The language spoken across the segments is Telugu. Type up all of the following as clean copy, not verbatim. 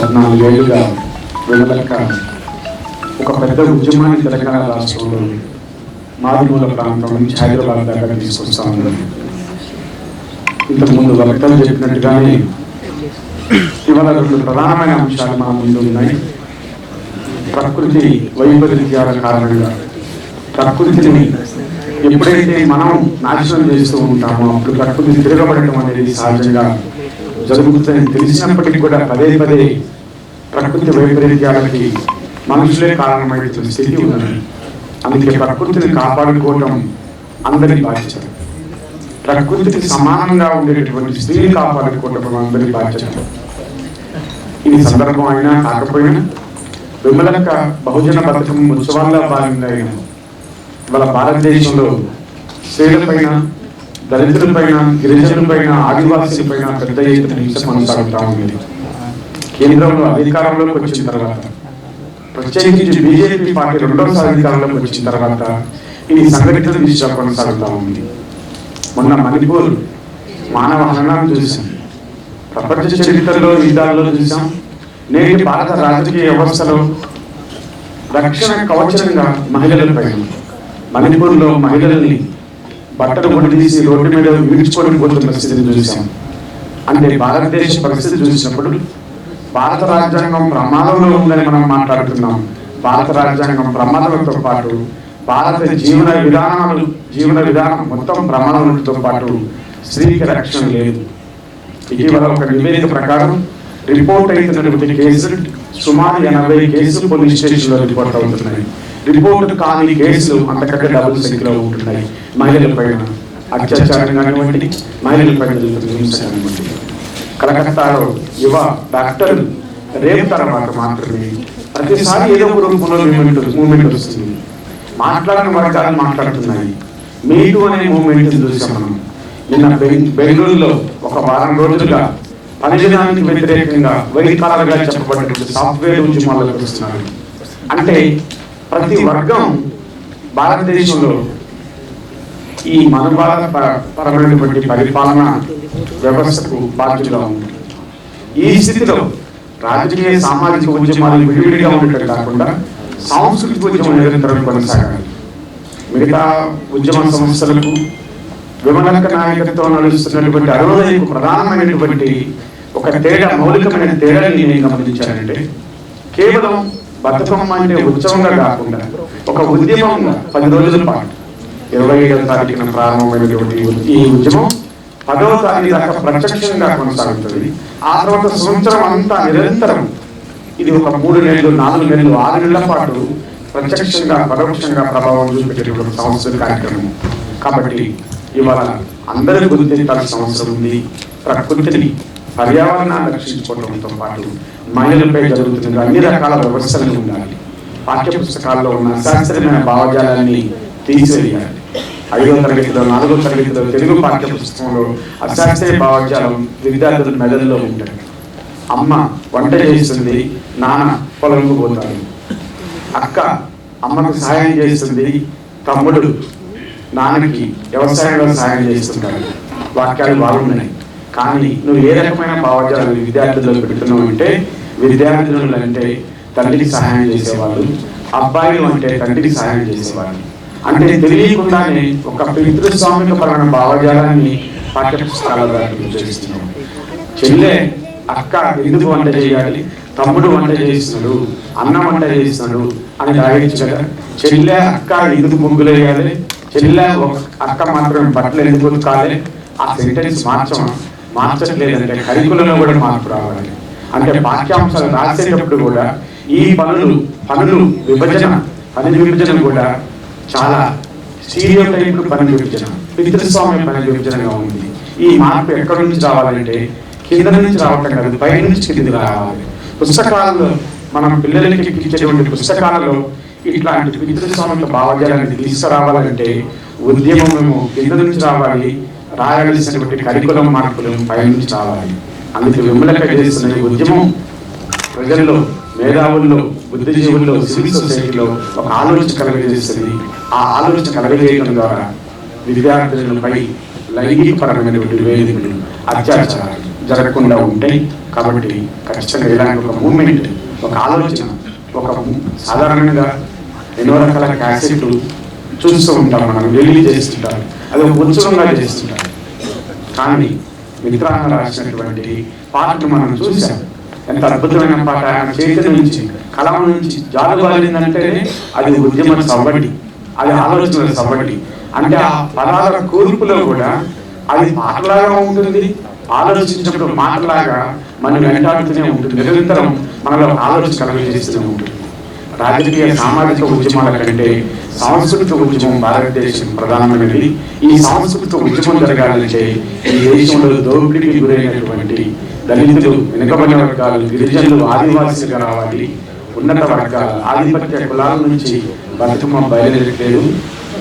14 ఏళ్ళుగా వెళ్ళక ఒక పెద్ద ఉద్యమాన్ని తెలంగాణ రాష్ట్రంలో మారుమూల ప్రాంతం నుంచి హైదరాబాద్ దాకా తీసుకొస్తా ఉన్నారు. ఇంతకుముందు వక్తలు చెప్పినట్టుగానే ఇవాళ 2 ప్రధానమైన అంశాలు మన ముందు ఉన్నాయి. ప్రకృతి వైపరీత్యాల కారణంగా ప్రకృతిని ఎప్పుడైతే మనం నాశనం చేస్తూ ఉంటామో అప్పుడు ప్రకృతి తిరగబడటం అనేది సహజంగా జరుగుతుందని తెలిసినప్పటికీ కూడా పదే పదే ప్రకృతి వైపరీత్యాలకి మనుషులే కారణమైనటువంటి స్థితి ఉన్నది. అందుకే ప్రకృతిని కాపాడుకోవటం అందరి బాధ్యత. ప్రకృతికి సమానంగా ఉండేటటువంటి స్త్రీని కాపాడుకోవటం అందరి బాధ్యత. ఇది సందర్భం అయినా కాకపోయినా విమలక బహుజన బతుకం ఉత్సవాల్లో భాగంగా ఇవాళ భారతదేశంలో స్త్రీలపైన, దళితులపైన, గిరిజనులపైన, ఆదివాసీలపైన పెద్ద ఎత్తున హింస కొనసాగుతూ ఉంది. కేంద్రంలో అధికారంలోకి వచ్చిన తర్వాత, ప్రత్యేకించి బీజేపీ పార్టీ రెండోసారి అధికారంలోకి వచ్చిన తర్వాత ఈ సంఘటన దిశ కొనసాగుతూ ఉంది. మొన్న మణిపూర్ మానవ హననాన్ని చూసాం, ప్రపంచ చరిత్రలో యుద్ధాల్లో చూసాం. నేటి భారత రాజకీయ వ్యవస్థలో రక్షణ కవచంగా మహిళలపై మణిపూర్లో మహిళల్ని బట్టలు కొనిదీసి రోడ్డు మీద విడిచుకొని పోతున్న స్థితిని చూసాం. అంటే భారతదేశ పరిస్థితి చూసినప్పుడు భారత రాజ్యాంగం ప్రమాదంలో ఉందని మనం మాట్లాడుతున్నాం. భారత రాజ్యాంగం ప్రమాదంతో పాటు భారత జీవన విధానం మొత్తం ప్రమాదంతో పాటు స్త్రీకి రక్షణ లేదు. ఇటీవల ఒక నివేదిక ప్రకారం రిపోర్ట్ అయినటువంటి కేసులు సుమారు 80 కేసులు పోలీస్ స్టేషన్లో రిపోర్ట్ అవుతున్నాయి. రిపోర్ట్ కాని కేసులు అంతకంటే డబుల్ సంఖ్యలో ఉంటున్నాయి. మహిళలపైన అత్యాచారం కానివ్వండి, మహిళలపైన హింస కానివ్వండి. కలకత్తాలో యువ డాక్టర్ రేపు తర్వాత మాత్రమే ప్రతిసారి ఏదో ఒక రూపంలో మూమెంట్ వస్తుంది. మాట్లాడిన వర్గాలు మాట్లాడుతున్నాయి. మీటూ అనే మూమెంట్ చూసాం మనం. నిన్న బెంగళూరులో ఒక వారం రోజులుగా పనిదినానికి వ్యతిరేకంగా వైకాలుగా చెప్పబడినటువంటి సాఫ్ట్వేర్ ఉద్యమాలకు వస్తున్నారు. అంటే ప్రతి వర్గం భారతదేశంలో ఈ మనోభావపరమైనటువంటి పరిపాలన వ్యవస్థకు బాధ్యతగా ఉంది. ఈ స్థితిలో రాజకీయ సామాజిక ఉద్యమాలు విడివిడిగా ఉండటం కాకుండా సాంస్కృతిక ఉద్యమం నిరంతరం కొనసాగాలి. మిగతా ఉద్యమ సంస్థలకు విమలక నాయకత్వం నడుస్తున్నటువంటి అరుణోదయకు ప్రధానమైనటువంటి ఒక తేడా, మౌలికమైన తేడాని నేను గమనించానంటే, కేవలం బతుకమ్మ అంటే ఉత్సవంగా కాకుండా ఒక ఉద్యమంగా 10 రోజుల పాటు 27వ తారీఖున ప్రారంభమైనటువంటి ఈ ఉద్యమం 10వ తారీఖు దాకా ప్రత్యక్షంగా కొనసాగుతుంది. ఆ తర్వాత సంవత్సరం అంతా నిరంతరం ఇది ఒక 3 నెలలు, 4 నెలలు, 6 నెలల పాటు ప్రత్యక్షంగా పరోక్షంగా ప్రభావం చూపెట్టేటువంటి సంవత్సరం కార్యక్రమం. కాబట్టి ఇవాళ అందరూ గుర్తించాల్సిన అవసరం ఉంది. ప్రకృతిని, పర్యావరణాన్ని రక్షించుకోవడంతో పాటు మహిళలపై జరుగుతున్న అన్ని రకాల వ్యవస్థలు ఉండాలి. పాఠ్య పుస్తకాల్లో ఉన్న అశాస్త్రీయమైన భావజాలాన్ని తీసివేయాలి. 5వ తరగతిలో, 4వ తరగతిలో తెలుగు పాఠ్య పుస్తకంలో అశాస్త్రీయ భావజాలం విద్యార్థుల మెదడులో ఉంటుంది. అమ్మ వంట చేస్తుంది, నాన్న పొలంకు పోతాడు. అక్క అమ్మకు సహాయం చేస్తుంది, తమ్ముడు నాన్నకి వ్యవసాయంలో సహాయం చేస్తుంటాడు. వాక్యాలు బాగున్నాయి. కానీ నువ్వు ఏ రకమైన భావజాలను విద్యార్థుల్లో పెడుతున్నావు అంటే, విద్యార్థులు అంటే తండ్రికి సహాయం చేసేవాళ్ళు, అబ్బాయిలు అంటే తండ్రికి సహాయం చేసేవాళ్ళు. అంటే తెలియకుండానే ఒక పితృస్వామిక పరమైన భావజాలాన్ని పాఠ్య పుస్తకాలలో చేస్తున్నాం. చెల్లె అక్క ఎందుకు వంట చేయాలి, తమ్ముడు వంట చేస్తున్నాడు, అన్న వంట చేస్తున్నాడు అని రాయొచ్చు కదా. చెల్లె అక్క ఎందుకు ముగ్గులు వేయాలి, చెల్లె అక్క మాత్రం బట్టలు ఎందుకు ఉతకాలి? ఆ సెంటెన్స్ మార్చట్లేదంటే కరికులంలో కూడా మార్పు రావాలి. అంటే పాఠ్యాంశాలు రాసేటప్పుడు కూడా ఈ పనులు విభజన కూడా చాలా స్టీరియోటైప్డ్ పని విభజన, పితృస్వామ్య పని విభజనగా ఉంది. ఈ మార్పు ఎక్కడి నుంచి రావాలంటే కింద నుంచి రావటం కాదు, పై నుంచి కిందకి రావాలి. పుస్తకాలలో మనం పిల్లలకి ఇచ్చేటువంటి పుస్తకాలలో ఇట్లాంటి పితృస్వామిక భావజాలాన్ని తీసుకురావాలంటే ఉద్యమము కింద నుంచి రావాలి. రాయాల్సినటువంటి కరికులం మార్పులు పై నుంచి రావాలి. అందుకే విమలక చేస్తున్న ఈ ఉద్యమం ప్రజల్లో, మేధావుల్లో, బుద్ధిజీవుల్లో, సివిల్ సొసైటీలో ఒక ఆలోచన కలగజేస్తుంది. ఆ ఆలోచన కలగజేయడం ద్వారా విద్యార్థులపై లైంగికపరమైనటువంటి వేధింపులు, అత్యాచారాలు జరగకుండా ఉంటాయి. కాబట్టి ఖచ్చితంగా ఇలాంటి ఒక మూమెంట్, ఒక ఆలోచన, ఒక సాధారణంగా ఎన్నో రకాల క్యాసెట్లు చూస్తూ ఉంటాం, మనం రిలీజ్ చేస్తుంటాం, అది ఒక ఉత్సవంగా చేస్తుంటాం. కానీ మిత్రాన్న రాసినటువంటి పాటను మనం చూసాం. ఎంత అద్భుతమైన పాట! ఆయన చేతి నుంచి, కలం నుంచి జాలుబారిందంటేనే అది ఉద్యమ సవ్వడి, అది ఆలోచన సవ్వడి. అంటే ఆ పదాల కూర్పులో కూడా అది పాటలాగా ఉంటుంది, ఆలోచించినప్పుడు మాటలాగా మనం వెంటాడుతూనే ఉంటుంది, నిరంతరం మనలో ఆలోచన కలిగజేస్తూనే ఉంటుంది. రాజకీయ సామాజిక ఉద్యమాల కంటే సాంస్కృతిక ఉద్యమం భారతదేశం ప్రధానమైనది. ఈ సాంస్కృతిక ఉద్యమం జరగాలంటే ఈ దేశంలో దోపిడీకి గురైనటువంటి దళితులు, వెనుకబడిన వర్గాలు, గిరిజనులు, ఆదివాసీలుగా రావాలి. ఉన్నత వర్గాల ఆధిపత్య కులాల నుంచి బతుకమ్మ బయలుదేరట్లేదు,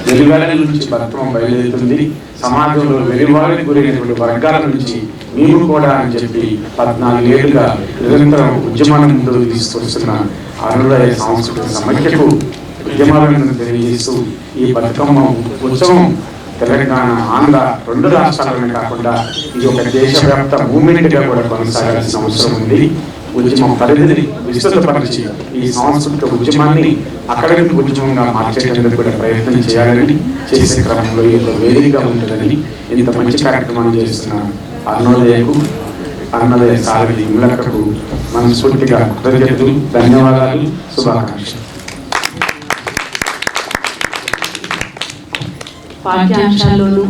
వెలువల నుంచి బతుకమ్మ బయలుదేరుతుంది. సమాజంలో వెలువలకు గురైనటువంటి వర్గాల నుంచి మేము కూడా అని చెప్పి 14 ఏళ్లుగా నిరంతరం ఉద్యమాన్ని ముందుకు తీసుకొస్తున్న అరుణోదయ సాంస్కృతిక సమైక్యకు ఉద్యమాలను తెలియజేస్తూ ఈ బతుకమ్మ ఉత్సవం తెలంగాణ, ఆంధ్ర 2 రాష్ట్రాలనే కాకుండా ఇది ఒక దేశవ్యాప్త మూవ్మెంట్గా కూడా కొనసాగాల్సిన అవసరం ఉంది. ఉద్యమం పరిధిని విస్తృతపరిచి ఈ సాంస్కృతిక ఉద్యమాన్ని అకాడమిక్ ఉద్యమంగా మార్చేందుకు కూడా ప్రయత్నం చేయాలని, చేసే క్రమంలో ఈ వేదికగా ఉంటుందని ఇంత మంచి కార్యక్రమాన్ని చేస్తున్న అరుణోదయకు, అరుణోదయ సారథి విమలక్కకు మనస్ఫూర్తిగా కృతజ్ఞతలు, ధన్యవాదాలు, శుభాకాంక్షలు. పాఠ్యాంశాల్లోనూ